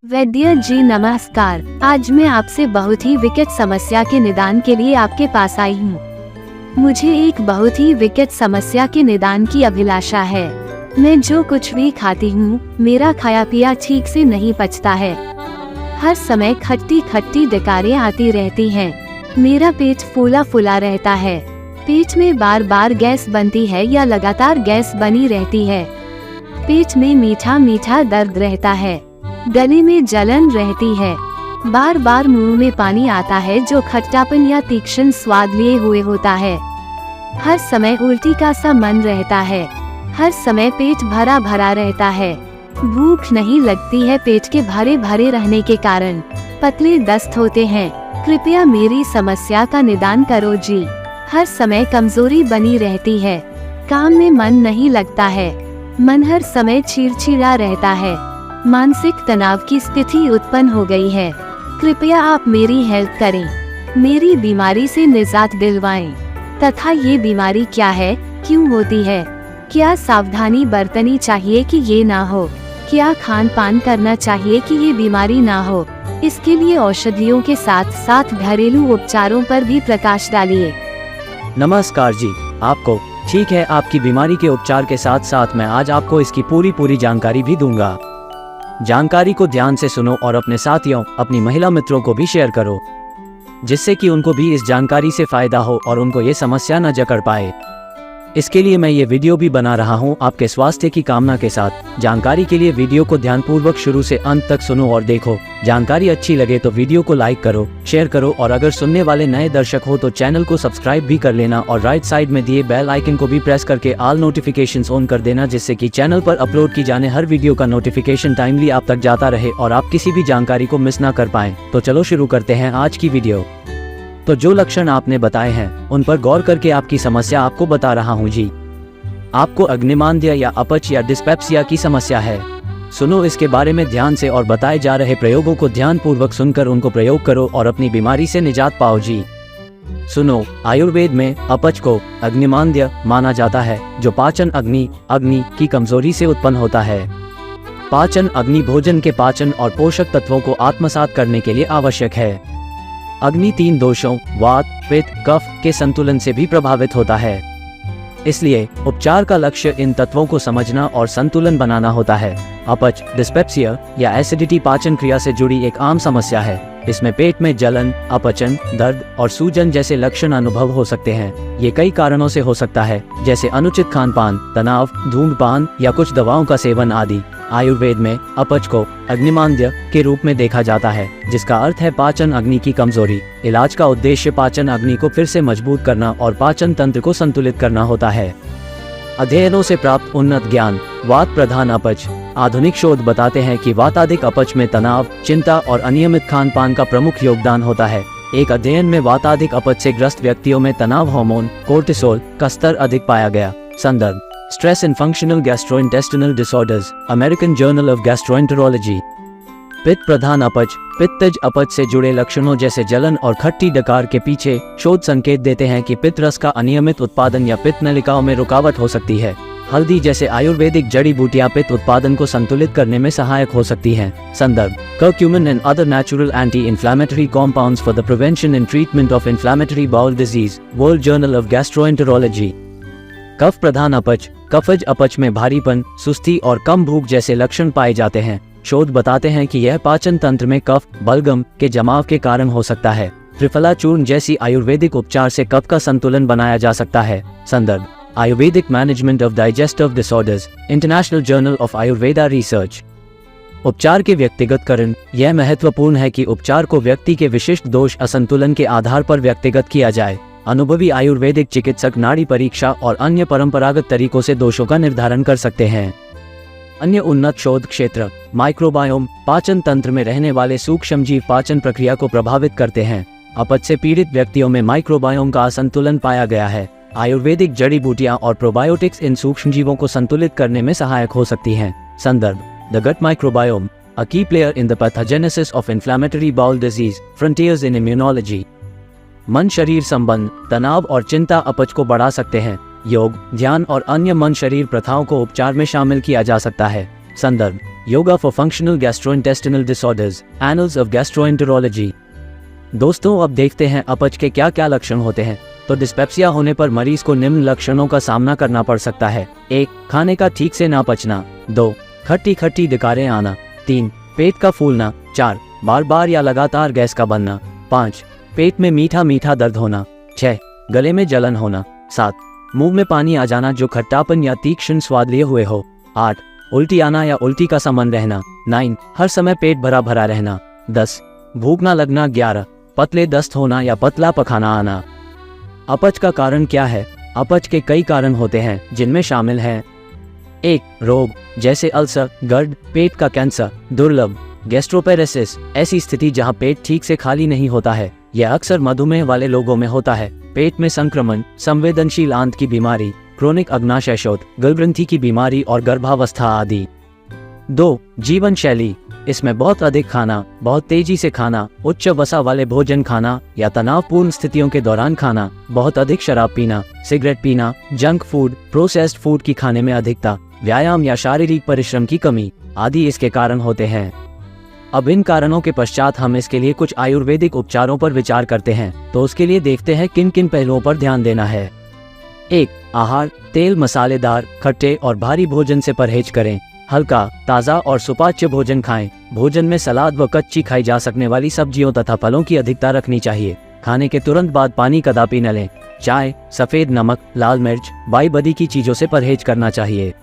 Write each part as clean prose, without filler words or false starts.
वैद्य जी नमस्कार। आज मैं आपसे बहुत ही विकट समस्या के निदान के लिए आपके पास आई हूँ। मुझे एक बहुत ही विकट समस्या के निदान की अभिलाषा है। मैं जो कुछ भी खाती हूँ मेरा खाया पिया ठीक से नहीं पचता है। हर समय खट्टी खट्टी डकारें आती रहती हैं। मेरा पेट फूला फूला रहता है। पेट में बार बार गैस बनती है या लगातार गैस बनी रहती है। पेट में मीठा मीठा दर्द रहता है। गले में जलन रहती है। बार बार मुंह में पानी आता है जो खट्टापन या तीक्ष्ण स्वाद लिए हुए होता है। हर समय उल्टी का सा मन रहता है। हर समय पेट भरा भरा रहता है। भूख नहीं लगती है पेट के भरे भरे रहने के कारण। पतले दस्त होते हैं। कृपया मेरी समस्या का निदान करो जी। हर समय कमजोरी बनी रहती है। काम में मन नहीं लगता है। मन हर समय चिड़चिड़ा रहता है। मानसिक तनाव की स्थिति उत्पन्न हो गई है। कृपया आप मेरी हेल्प करें। मेरी बीमारी से निजात दिलवाएं। तथा ये बीमारी क्या है, क्यों होती है, क्या सावधानी बरतनी चाहिए कि ये ना हो, क्या खान पान करना चाहिए कि ये बीमारी ना हो। इसके लिए औषधियों के साथ साथ घरेलू उपचारों पर भी प्रकाश डालिए। नमस्कार जी, आपको ठीक है। आपकी बीमारी के उपचार के साथ साथ मैं आज आपको इसकी पूरी जानकारी भी दूंगा। जानकारी को ध्यान से सुनो और अपने साथियों, अपनी महिला मित्रों को भी शेयर करो, जिससे कि उनको भी इस जानकारी से फायदा हो और उनको ये समस्या न जकड़ पाए। इसके लिए मैं ये वीडियो भी बना रहा हूँ आपके स्वास्थ्य की कामना के साथ। जानकारी के लिए वीडियो को ध्यानपूर्वक शुरू से अंत तक सुनो और देखो। जानकारी अच्छी लगे तो वीडियो को लाइक करो, शेयर करो और अगर सुनने वाले नए दर्शक हो तो चैनल को सब्सक्राइब भी कर लेना और राइट साइड में दिए बेल आइकन को भी प्रेस करके ऑल नोटिफिकेशंस ऑन कर देना, जिससे कि चैनल पर अपलोड की जाने हर वीडियो का नोटिफिकेशन टाइमली आप तक जाता रहे और आप किसी भी जानकारी को मिस ना कर पाए। तो चलो शुरू करते हैं आज की वीडियो। तो जो लक्षण आपने बताए हैं उन पर गौर करके आपकी समस्या आपको बता रहा हूँ जी। आपको अग्निमांद्य या अपच या डिस्पेप्सिया की समस्या है। सुनो इसके बारे में ध्यान से और बताए जा रहे प्रयोगों को ध्यान पूर्वक सुनकर उनको प्रयोग करो और अपनी बीमारी से निजात पाओ जी। सुनो, आयुर्वेद में अपच को अग्निमांद्य माना जाता है, जो पाचन अग्नि की कमजोरी से उत्पन्न होता है। पाचन अग्नि भोजन के पाचन और पोषक तत्वों को आत्मसात करने के लिए आवश्यक है। अग्नि 3 दोषों वात, पित्त, कफ के संतुलन से भी प्रभावित होता है। इसलिए उपचार का लक्ष्य इन तत्वों को समझना और संतुलन बनाना होता है। अपच डिस्पेप्सिया या एसिडिटी पाचन क्रिया से जुड़ी एक आम समस्या है। इसमें पेट में जलन, अपचन, दर्द और सूजन जैसे लक्षण अनुभव हो सकते हैं। ये कई कारणों से हो सकता है, जैसे अनुचित खान पान, तनाव, धूम्रपान या कुछ दवाओं का सेवन आदि। आयुर्वेद में अपच को अग्निमांद्य के रूप में देखा जाता है, जिसका अर्थ है पाचन अग्नि की कमजोरी। इलाज का उद्देश्य पाचन अग्नि को फिर से मजबूत करना और पाचन तंत्र को संतुलित करना होता है। अध्ययनों से प्राप्त उन्नत ज्ञान। वात प्रधान अपच। आधुनिक शोध बताते हैं कि वाताधिक अपच में तनाव, चिंता और अनियमित खान पान का प्रमुख योगदान होता है। एक अध्ययन में वाताधिक अपच से ग्रस्त व्यक्तियों में तनाव हार्मोन कोर्टिसोल का स्तर अधिक पाया गया। संदर्भ stress and functional gastrointestinal disorders, American journal of gastroenterology. पित्त प्रधान अपच। पित्तज अपच से जुड़े लक्षणों जैसे जलन और खट्टी डकार के पीछे शोध संकेत देते हैं कि पित्त रस का अनियमित उत्पादन या पित्त नलिकाओं में रुकावट हो सकती है। हल्दी जैसे आयुर्वेदिक जड़ी बूटियां पित्त उत्पादन को संतुलित करने में सहायक हो सकती हैं। संदर्भ curcumin and other natural anti inflammatory compounds for the prevention and treatment of inflammatory bowel disease, world journal of gastroenterology. कफ प्रधान अपच। कफज अपच में भारीपन, सुस्ती और कम भूख जैसे लक्षण पाए जाते हैं। शोध बताते हैं कि यह पाचन तंत्र में कफ बलगम के जमाव के कारण हो सकता है। त्रिफला चूर्ण जैसी आयुर्वेदिक उपचार से कफ का संतुलन बनाया जा सकता है। संदर्भ Ayurvedic management of digestive disorders, international journal of Ayurveda research. उपचार के व्यक्तिगतकरण। यह महत्वपूर्ण है कि उपचार को व्यक्ति के विशिष्ट दोष असंतुलन के आधार पर व्यक्तिगत किया जाए। अनुभवी आयुर्वेदिक चिकित्सक नाड़ी परीक्षा और अन्य परंपरागत तरीकों से दोषों का निर्धारण कर सकते हैं। अन्य उन्नत शोध क्षेत्र। माइक्रोबायोम। पाचन तंत्र में रहने वाले सूक्ष्मजीव पाचन प्रक्रिया को प्रभावित करते हैं। अपच से पीड़ित व्यक्तियों में माइक्रोबायोम का असंतुलन पाया गया है। आयुर्वेदिक जड़ी बूटियां और प्रोबायोटिक्स इन सूक्ष्मजीवों को संतुलित करने में सहायक हो सकती हैं। संदर्भ द गट माइक्रोबायोम, अ की player in the pathogenesis of inflammatory bowel disease, frontiers in immunology. मन शरीर संबंध। तनाव और चिंता अपच को बढ़ा सकते हैं। योग, ध्यान और अन्य मन शरीर प्रथाओं को उपचार में शामिल किया जा सकता है। संदर्भ yoga for functional gastrointestinal disorders, annuls of gastroenterology. दोस्तों, अब देखते हैं अपच के क्या क्या लक्षण होते हैं। तो डिस्पेप्सिया होने पर मरीज को निम्न लक्षणों का सामना करना पड़ सकता है। 1. खाने का ठीक से ना पचना। 2. खट्टी खट्टी डकारें आना। 3. पेट का फूलना। 4. बार बार या लगातार गैस का बनना। 5. पेट में मीठा मीठा दर्द होना। 6. गले में जलन होना। 7. मुंह में पानी आ जाना जो खट्टापन या तीक्ष्ण स्वाद लिए हुए हो। 8. उल्टी आना या उल्टी का संबंध रहना। 9. हर समय पेट भरा भरा रहना। 10. भूख ना लगना। 11. पतले दस्त होना या पतला पखाना आना। अपच का कारण क्या है? अपच के कई कारण होते हैं जिनमें शामिल हैं 1. रोग जैसे अल्सर, गर्ड, पेट का कैंसर। दुर्लभ गैस्ट्रोपेरेसिस, ऐसी स्थिति जहां पेट ठीक से खाली नहीं होता है। यह अक्सर मधुमेह वाले लोगों में होता है। पेट में संक्रमण, संवेदनशील आंत की बीमारी, क्रोनिक अग्नाशय शोथ, गलग्रंथि की बीमारी और गर्भावस्था आदि। 2. जीवन शैली, इसमें बहुत अधिक खाना, बहुत तेजी से खाना, उच्च वसा वाले भोजन खाना या तनावपूर्ण स्थितियों के दौरान खाना, बहुत अधिक शराब पीना, सिगरेट पीना, जंक फूड, प्रोसेस्ड फूड की खाने में अधिकता, व्यायाम या शारीरिक परिश्रम की कमी आदि इसके कारण होते हैं। अब इन कारणों के पश्चात हम इसके लिए कुछ आयुर्वेदिक उपचारों पर विचार करते हैं। तो उसके लिए देखते हैं किन किन पहलुओं पर ध्यान देना है। 1. आहार, तेल मसालेदार, खट्टे और भारी भोजन से परहेज करें। हल्का, ताज़ा और सुपाच्य भोजन खाएं। भोजन में सलाद व कच्ची खाई जा सकने वाली सब्जियों तथा फलों की अधिकता रखनी चाहिए। खाने के तुरंत बाद पानी कदापि न लें। चाय, सफ़ेद नमक, लाल मिर्च, बाई बदी की चीज़ों से परहेज करना चाहिए।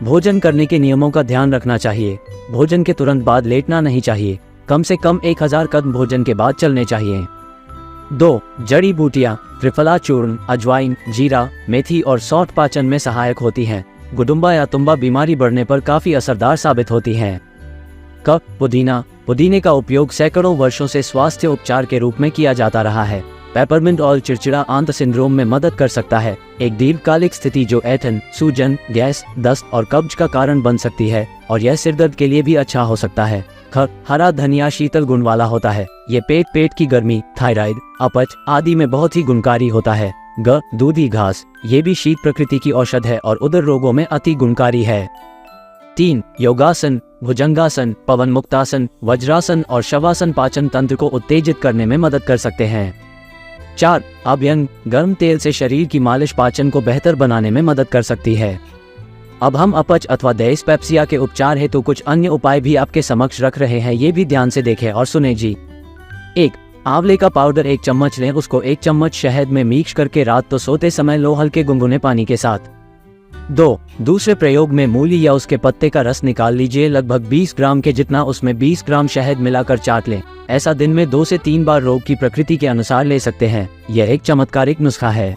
भोजन करने के नियमों का ध्यान रखना चाहिए। भोजन के तुरंत बाद लेटना नहीं चाहिए। कम से कम 1000 कदम भोजन के बाद चलने चाहिए। 2. जड़ी बूटियाँ, त्रिफला चूर्ण, अजवाइन, जीरा, मेथी और सौंठ पाचन में सहायक होती हैं। गुडुम्बा या तुम्बा बीमारी बढ़ने पर काफी असरदार साबित होती हैं। कफ, पुदीना, पुदीने का उपयोग सैकड़ों वर्षों से स्वास्थ्य उपचार के रूप में किया जाता रहा है। पेपरमिंट ऑयल चिड़चिड़ा आंत सिंड्रोम में मदद कर सकता है, एक दीर्घकालिक स्थिति जो ऐंठन, सूजन, गैस, दस्त और कब्ज का कारण बन सकती है, और यह सिरदर्द के लिए भी अच्छा हो सकता है। हरा धनिया शीतल गुण वाला होता है। ये पेट की गर्मी, थायराइड, अपच आदि में बहुत ही गुणकारी होता है। दूधी घास, ये भी शीत प्रकृति की औषध है और उदर रोगों में अति गुणकारी है। 3. योगासन, भुजंगासन, पवन मुक्तासन, वज्रासन और शवासन पाचन तंत्र को उत्तेजित करने में मदद कर सकते हैं। 4. अभ्यंग, गर्म तेल से शरीर की मालिश पाचन को बेहतर बनाने में मदद कर सकती है। अब हम अपच अथवा डिस्पेप्सिया के उपचार हेतु कुछ अन्य उपाय भी आपके समक्ष रख रहे हैं, ये भी ध्यान से देखें और सुने जी। 1. आंवले का पाउडर 1 चम्मच लें, उसको 1 चम्मच शहद में मिक्स करके रात तो सोते समय लो हल्के गुनगुने पानी के साथ। 2. दूसरे प्रयोग में मूली या उसके पत्ते का रस निकाल लीजिए, लगभग 20 ग्राम के जितना, उसमें 20 ग्राम शहद मिलाकर चाट लें। ऐसा दिन में 2 से 3 बार रोग की प्रकृति के अनुसार ले सकते हैं। यह एक चमत्कारिक नुस्खा है।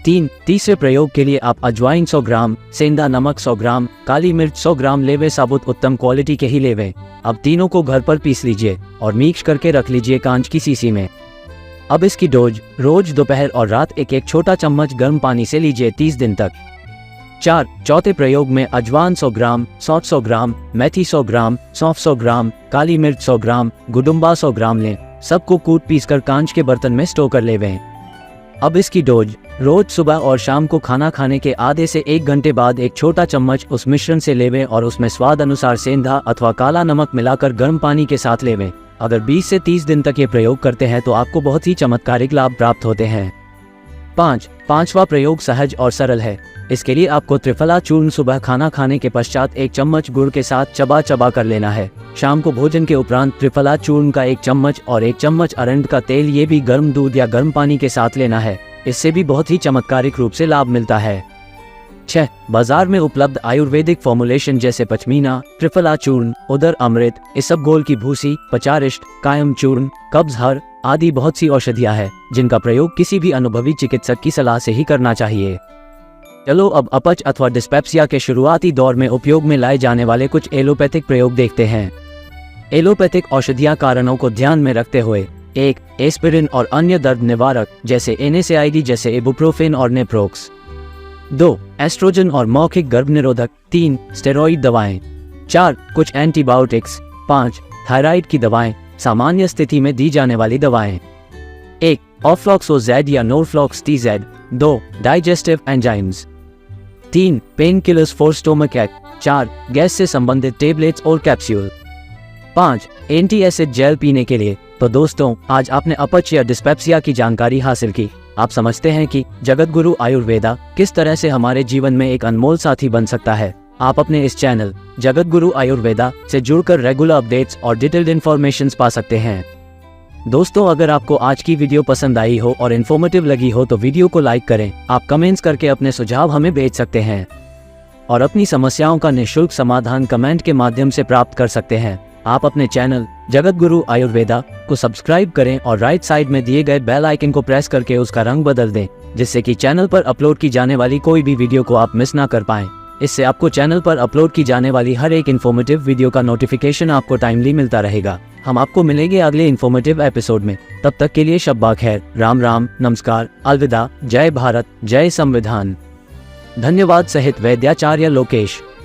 3. तीसरे प्रयोग के लिए आप अजवाइन 100 ग्राम, सेंधा नमक 100 ग्राम, काली मिर्च 100 ग्राम लेवे, साबुत उत्तम क्वालिटी के ही लेवे। अब तीनों को घर पर पीस लीजिए और मिक्स करके रख लीजिए कांच की सीसी में। अब इसकी डोज रोज दोपहर और रात 1-1 छोटा चम्मच गर्म पानी से लीजिए 30 दिन तक। 4. चौथे प्रयोग में अजवान 100 ग्राम, सौंठ 100 ग्राम, मेथी 100 ग्राम, सौंफ 100 ग्राम, काली मिर्च 100 ग्राम, गुडुम्बा 100 ग्राम लें। सबको कूट पीस कर कांच के बर्तन में स्टोर कर लेवें। अब इसकी डोज रोज सुबह और शाम को खाना खाने के आधे से 1 घंटे बाद 1 छोटा चम्मच उस मिश्रण से लेवें और उसमें स्वाद अनुसार सेंधा अथवा काला नमक मिलाकर गर्म पानी के साथ लेवें। अगर 20 से 30 दिन तक ये प्रयोग करते हैं तो आपको बहुत ही चमत्कारिक लाभ प्राप्त होते हैं। 5. पांचवा प्रयोग सहज और सरल है। इसके लिए आपको त्रिफला चूर्ण सुबह खाना खाने के पश्चात 1 चम्मच गुड़ के साथ चबा चबा कर लेना है। शाम को भोजन के उपरांत त्रिफला चूर्ण का 1 चम्मच और 1 चम्मच अरंड का तेल, ये भी गर्म दूध या गर्म पानी के साथ लेना है। इससे भी बहुत ही चमत्कारिक रूप से लाभ मिलता है। 6. बाजार में उपलब्ध आयुर्वेदिक फॉर्मुलेशन जैसे पचमीना, त्रिफला चूर्ण, उदर अमृत, इसबगोल की भूसी, पचारिष्ट, कायम चूर्ण, कब्ज हर आदि बहुत सी औषधियां हैं जिनका प्रयोग किसी भी अनुभवी चिकित्सक की सलाह से ही करना चाहिए। चलो अब अपच अथवा डिस्पेप्सिया के शुरुआती दौर में उपयोग में लाए जाने वाले कुछ एलोपैथिक प्रयोग देखते हैं। एलोपैथिक औषधियां कारणों को ध्यान में रखते हुए 1. एस्पिरिन और अन्य दर्द निवारक जैसे NSAID जैसे इबुप्रोफेन और नेप्रोक्स। 2. एस्ट्रोजन और मौखिक गर्भ निरोधक। 3. स्टेरॉइड दवाएं। 4. कुछ एंटीबायोटिक्स। 5. थायराइड की दवाएं, सामान्य स्थिति में दी जाने वाली दवाएं। 1. ऑफ्लॉक्सोजेड या नोरफ्लॉक्स TZ। 2. Digestive enzymes. 3. Pain killers for stomach act. 4. Gas से संबंधित टेबलेट्स और कैप्सूल। 5. एंटी एसिड जेल पीने के लिए। तो दोस्तों, आज आपने अपच या डिस्पेप्सिया की जानकारी हासिल की। आप समझते हैं कि जगत गुरु आयुर्वेदा किस तरह से हमारे जीवन में एक अनमोल साथी बन सकता है। आप अपने इस चैनल जगत गुरु आयुर्वेदा से जुड़कर रेगुलर अपडेट्स और डिटेल्ड इन्फॉर्मेशन पा सकते हैं। दोस्तों, अगर आपको आज की वीडियो पसंद आई हो और इन्फॉर्मेटिव लगी हो तो वीडियो को लाइक करें। आप कमेंट्स करके अपने सुझाव हमें भेज सकते हैं और अपनी समस्याओं का निःशुल्क समाधान कमेंट के माध्यम से प्राप्त कर सकते हैं। आप अपने चैनल जगत गुरु आयुर्वेदा को सब्सक्राइब करें और राइट साइड में दिए गए बेल आइकन को प्रेस करके उसका रंग बदल दें, जिससे कि चैनल पर अपलोड की जाने वाली कोई भी वीडियो को आप मिस ना कर पाएं। इससे आपको चैनल पर अपलोड की जाने वाली हर एक इन्फॉर्मेटिव वीडियो का नोटिफिकेशन आपको टाइमली मिलता रहेगा। हम आपको मिलेंगे अगले इन्फॉर्मेटिव एपिसोड में। तब तक के लिए शब्बा खैर, राम राम, नमस्कार, अलविदा, जय भारत, जय संविधान। धन्यवाद सहित वैद्याचार्य लोकेश।